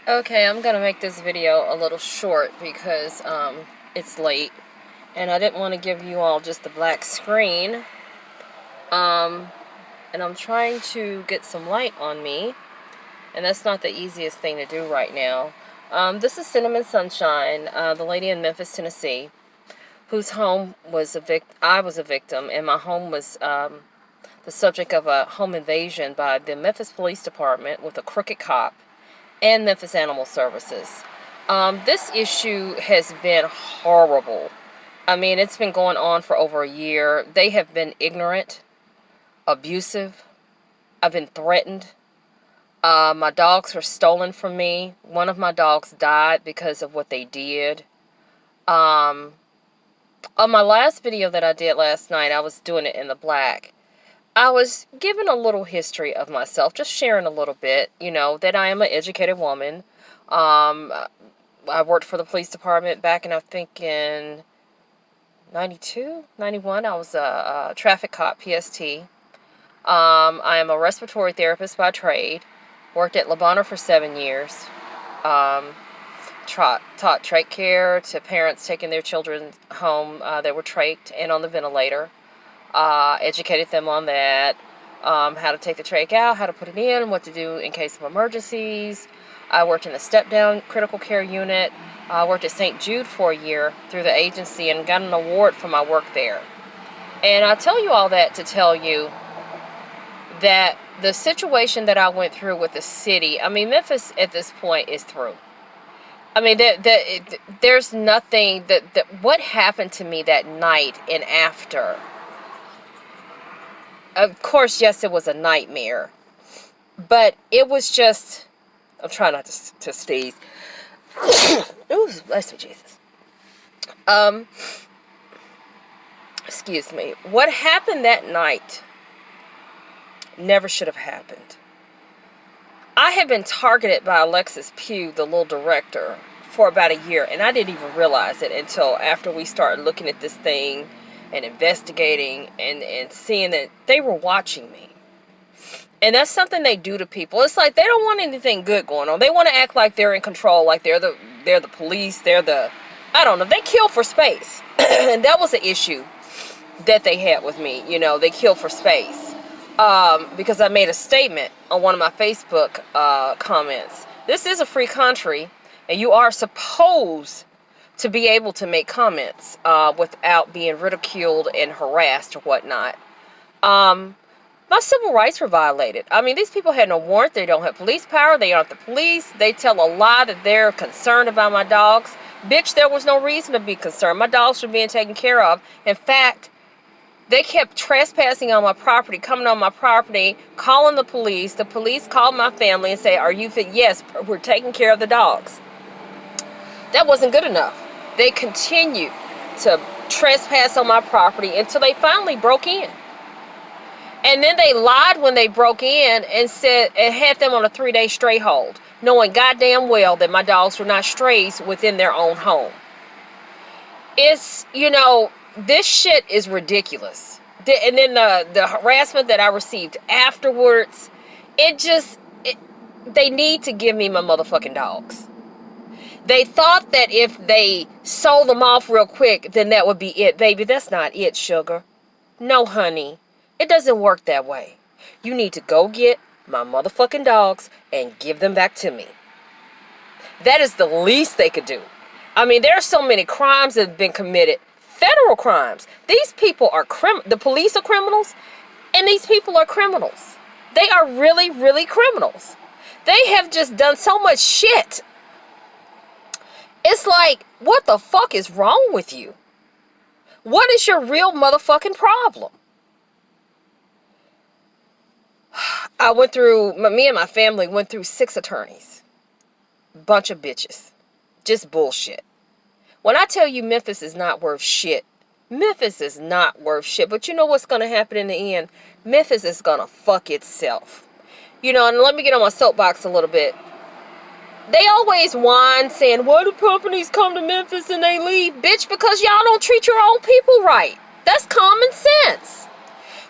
Okay, I'm gonna make this video a little short because it's late and I didn't want to give you all just the black screen. Um, and I'm trying to get some light on me, and that's not the easiest thing to do right now. This is Cinnamon Sunshine, the lady in Memphis, Tennessee, whose home was I was a victim, and my home was the subject of a home invasion by the Memphis Police Department with a crooked cop and Memphis Animal Services. This issue has been horrible. I mean, it's been going on for over a year. They have been ignorant, abusive. I've been threatened. My dogs were stolen from me. One of my dogs died because of what they did. On my last video that I did last night, I was doing it in the black. I was giving a little history of myself, just sharing a little bit, that I am an educated woman. I worked for the police department back in, I think, in 92, 91. I was a traffic cop, PST. I am a respiratory therapist by trade. Worked at Labana for 7 years. Taught trach care to parents taking their children home that were trached and on the ventilator. Educated them on that, how to take the trach out, how to put it in, what to do in case of emergencies. I worked in a step-down critical care unit. I worked at St. Jude for a year through the agency and got an award for my work there. And I tell you all that to tell you that the situation that I went through with the city, I mean, Memphis at this point is through. I mean, there's nothing what happened to me that night and after. Of course, yes, it was a nightmare, but it was just, I'm trying not to sneeze. Ooh, bless me, Jesus. Excuse me. What happened that night never should have happened. I had been targeted by Alexis Pugh, the little director, for about a year, and I didn't even realize it until after we started looking at this thing and investigating and seeing that they were watching me. And that's something they do to people. It's like they don't want anything good going on. They want to act like they're in control, like they're the police, I don't know, they kill for space. And that was the issue that they had with me. They kill for space. Because I made a statement on one of my Facebook comments. This is a free country, and you are supposed to be able to make comments without being ridiculed and harassed or whatnot. My civil rights were violated. I mean, these people had no warrant. They don't have police power. They aren't the police. They tell a lie that they're concerned about my dogs. Bitch, there was no reason to be concerned. My dogs were being taken care of. In fact, they kept trespassing on my property, coming on my property, calling the police. The police called my family and say, "Are you fit?" "Yes, we're taking care of the dogs." That wasn't good enough. They continued to trespass on my property until they finally broke in. And then they lied when they broke in and said it had them on a 3-day stray hold, knowing goddamn well that my dogs were not strays within their own home. It's, this shit is ridiculous. And then the harassment that I received afterwards, they need to give me my motherfucking dogs. They thought that if they sold them off real quick, then that would be it. Baby, that's not it, sugar. No, honey. It doesn't work that way. You need to go get my motherfucking dogs and give them back to me. That is the least they could do. I mean, there are so many crimes that have been committed. Federal crimes. These people are the police are criminals, and these people are criminals. They are really, really criminals. They have just done so much shit. It's like, what the fuck is wrong with you? What is your real motherfucking problem? Me and my family went through 6 attorneys. Bunch of bitches. Just bullshit. When I tell you Memphis is not worth shit, Memphis is not worth shit. But you know what's going to happen in the end? Memphis is going to fuck itself. And let me get on my soapbox a little bit. They always whine saying, why do companies come to Memphis and they leave? Bitch, because y'all don't treat your own people right. That's common sense.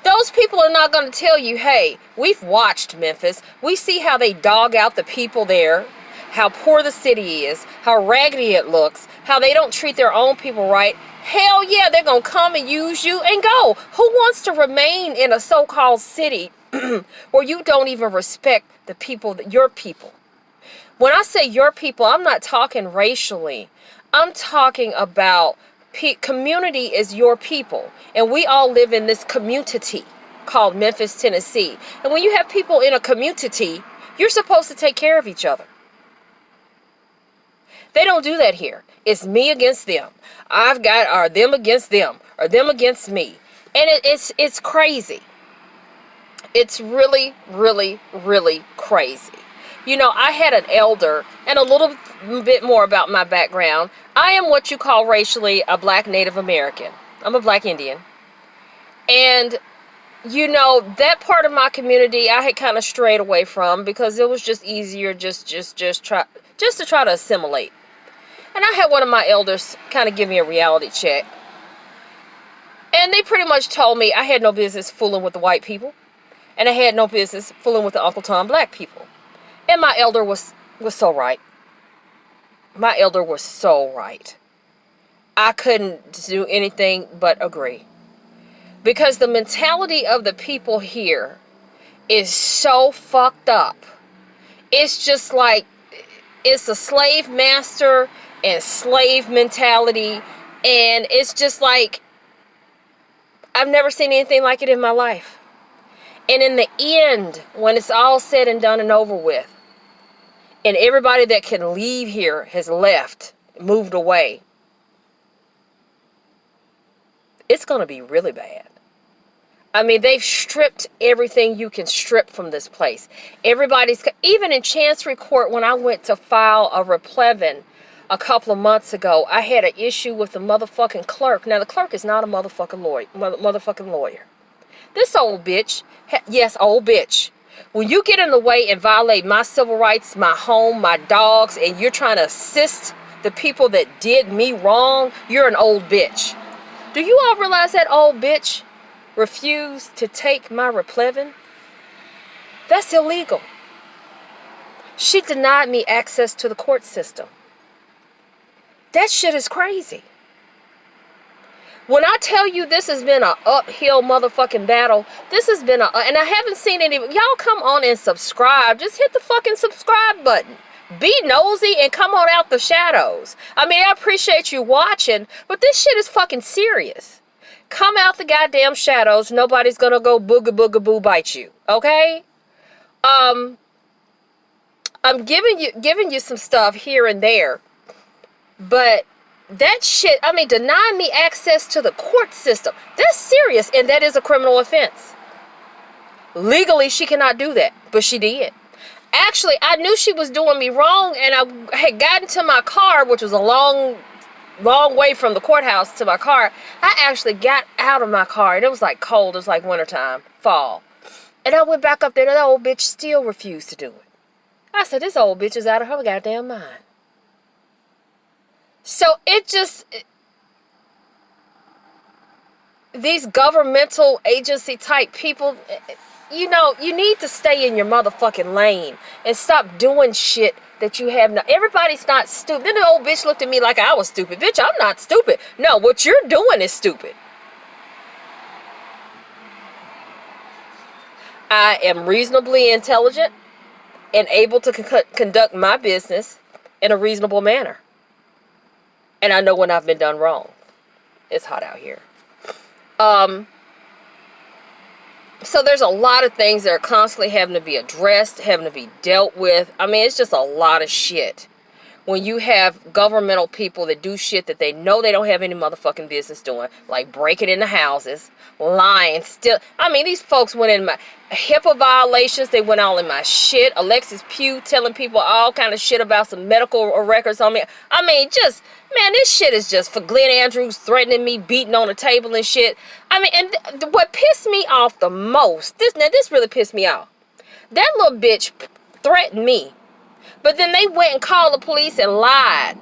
Those people are not going to tell you, hey, we've watched Memphis. We see how they dog out the people there, how poor the city is, how raggedy it looks, how they don't treat their own people right, hell yeah, they're going to come and use you and go. Who wants to remain in a so-called city where you don't even respect the people, your people? When I say your people, I'm not talking racially. I'm talking about community is your people. And we all live in this community called Memphis, Tennessee. And when you have people in a community, you're supposed to take care of each other. They don't do that here. It's me against them. Or them against them, or them against me. And it's crazy. It's really, really, really crazy. You know, I had an elder, and a little bit more about my background. I am what you call racially a black Native American. I'm a black Indian. And, you know, that part of my community I had kind of strayed away from because it was just easier just to try to assimilate. And I had one of my elders kind of give me a reality check. And they pretty much told me I had no business fooling with the white people. And I had no business fooling with the Uncle Tom black people. And my elder was so right. My elder was so right. I couldn't do anything but agree. Because the mentality of the people here is so fucked up. It's just like, it's a slave master and slave mentality. And it's just like, I've never seen anything like it in my life. And in the end, when it's all said and done and over with, and everybody that can leave here has left, moved away, it's going to be really bad. I mean, they've stripped everything you can strip from this place. Even in Chancery Court, when I went to file a replevin a couple of months ago, I had an issue with the motherfucking clerk. Now, the clerk is not a motherfucking lawyer. This old bitch, yes, old bitch. When you get in the way and violate my civil rights, my home, my dogs, and you're trying to assist the people that did me wrong, you're an old bitch. Do you all realize that old bitch refused to take my replevin? That's illegal. She denied me access to the court system. That shit is crazy. When I tell you this has been an uphill motherfucking battle, this has been and I haven't seen any, y'all come on and subscribe. Just hit the fucking subscribe button. Be nosy and come on out the shadows. I mean, I appreciate you watching, but this shit is fucking serious. Come out the goddamn shadows. Nobody's gonna go booga-booga-boo bite you, okay? I'm giving you some stuff here and there, but that shit, I mean, denying me access to the court system, that's serious, and that is a criminal offense. Legally, she cannot do that, but she did. Actually, I knew she was doing me wrong, and I had gotten to my car, which was a long way from the courthouse to my car. I actually got out of my car, and it was like cold. It was like wintertime, fall. And I went back up there, and that old bitch still refused to do it. I said, this old bitch is out of her goddamn mind. So these governmental agency type people, you know, you need to stay in your motherfucking lane and stop doing shit that you have not. Everybody's not stupid. Then the old bitch looked at me like I was stupid. Bitch, I'm not stupid. No, what you're doing is stupid. I am reasonably intelligent and able to conduct my business in a reasonable manner. And I know when I've been done wrong. It's hot out here. So there's a lot of things that are constantly having to be addressed, having to be dealt with. I mean, it's just a lot of shit. When you have governmental people that do shit that they know they don't have any motherfucking business doing, like breaking into houses, lying, I mean, these folks went in my HIPAA violations. They went all in my shit. Alexis Pugh telling people all kind of shit about some medical records on me. I mean, just, man, this shit is just for Glenn Andrews threatening me, beating on the table and shit. I mean, and what pissed me off the most, this really pissed me off. That little bitch threatened me. But then they went and called the police and lied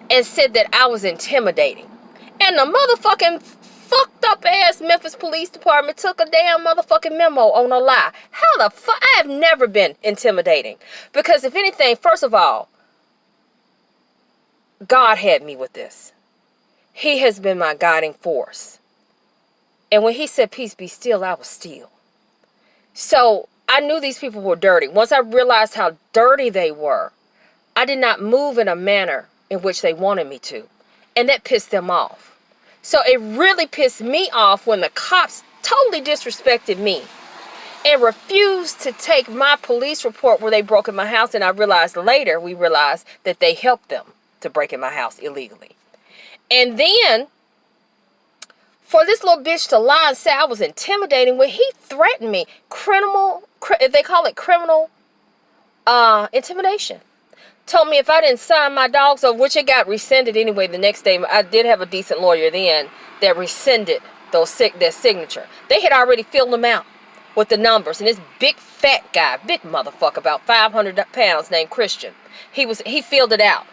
and said that I was intimidating. And the motherfucking fucked up ass Memphis Police Department took a damn motherfucking memo on a lie. How the fuck? I have never been intimidating. Because if anything, first of all, God had me with this. He has been my guiding force. And when he said, peace be still, I was still. So I knew these people were dirty. Once I realized how dirty they were, I did not move in a manner in which they wanted me to. And that pissed them off. So it really pissed me off when the cops totally disrespected me and refused to take my police report where they broke in my house. And I realized later, we realized that they helped them to break in my house illegally. And then for this little bitch to lie and say I was intimidating when he threatened me, they call it criminal intimidation. Told me if I didn't sign my dogs over, which it got rescinded anyway the next day. I did have a decent lawyer then that rescinded their signature. They had already filled them out with the numbers. And this big fat guy, big motherfucker, about 500 pounds, named Christian, he filled it out.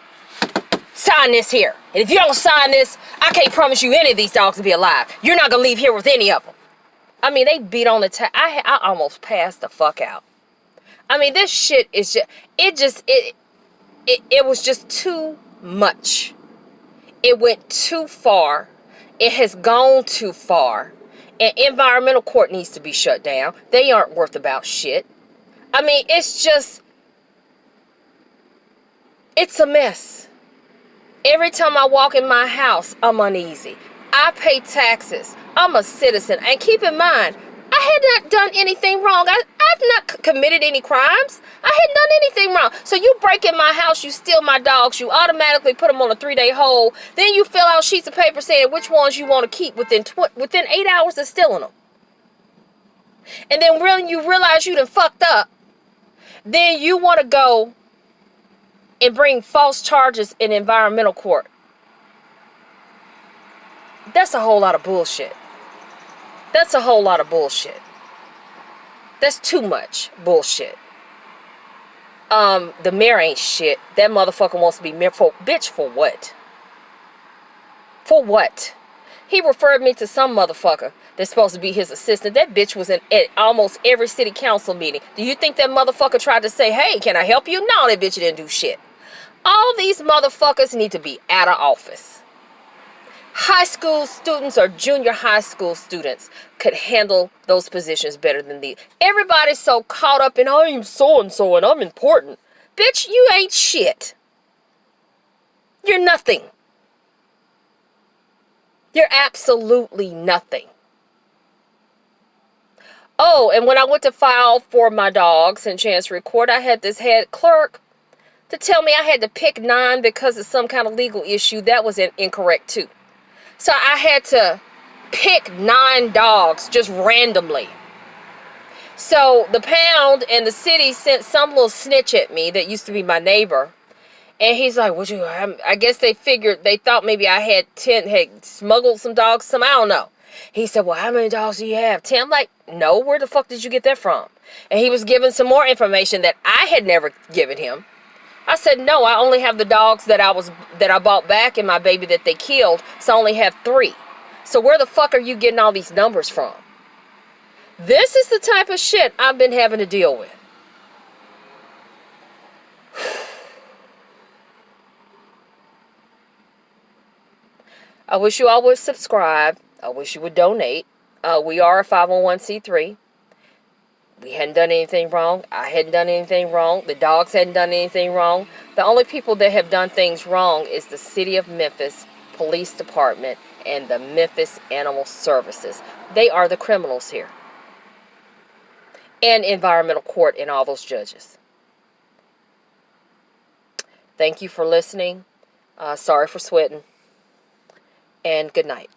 Sign this here. And if you don't sign this, I can't promise you any of these dogs will be alive. You're not going to leave here with any of them. I mean, they beat on the I almost passed the fuck out. I mean, this shit is it was just too much. It went too far. It has gone too far. And environmental court needs to be shut down. They aren't worth about shit. I mean, it's a mess. Every time I walk in my house, I'm uneasy. I pay taxes. I'm a citizen. And keep in mind, I had not done anything wrong. I've not committed any crimes. I hadn't done anything wrong. So you break in my house, you steal my dogs, you automatically put them on a 3-day hold. Then you fill out sheets of paper saying which ones you want to keep within 8 hours of stealing them. And then when you realize you done fucked up, then you want to go and bring false charges in environmental court. That's a whole lot of bullshit. That's a whole lot of bullshit. That's too much bullshit. The mayor ain't shit. That motherfucker wants to be mayor for, bitch, for what? For what? He referred me to some motherfucker that's supposed to be his assistant. That bitch was at almost every city council meeting. Do you think that motherfucker tried to say, hey, can I help you? No, that bitch didn't do shit. All these motherfuckers need to be out of office. High school students or junior high school students could handle those positions better than these. Everybody's so caught up in, I'm so-and-so and I'm important. Bitch, you ain't shit. You're nothing. You're absolutely nothing. Oh, and when I went to file for my dogs in Chancery Court, I had this head clerk to tell me I had to pick 9 because of some kind of legal issue. That was incorrect too. So I had to pick 9 dogs just randomly. So the pound and the city sent some little snitch at me that used to be my neighbor. And he's like, I guess they thought maybe I had smuggled some dogs, I don't know. He said, well, how many dogs do you have? 10? I'm like, no, where the fuck did you get that from? And he was giving some more information that I had never given him. I said, no, I only have the dogs that I bought back and my baby that they killed, so I only have 3. So where the fuck are you getting all these numbers from? This is the type of shit I've been having to deal with. I wish you all would subscribe. I wish you would donate. We are a 501c3. We hadn't done anything wrong. I hadn't done anything wrong. The dogs hadn't done anything wrong. The only people that have done things wrong is the City of Memphis Police Department and the Memphis Animal Services. They are the criminals here. And environmental court and all those judges. Thank you for listening. Sorry for sweating. And good night.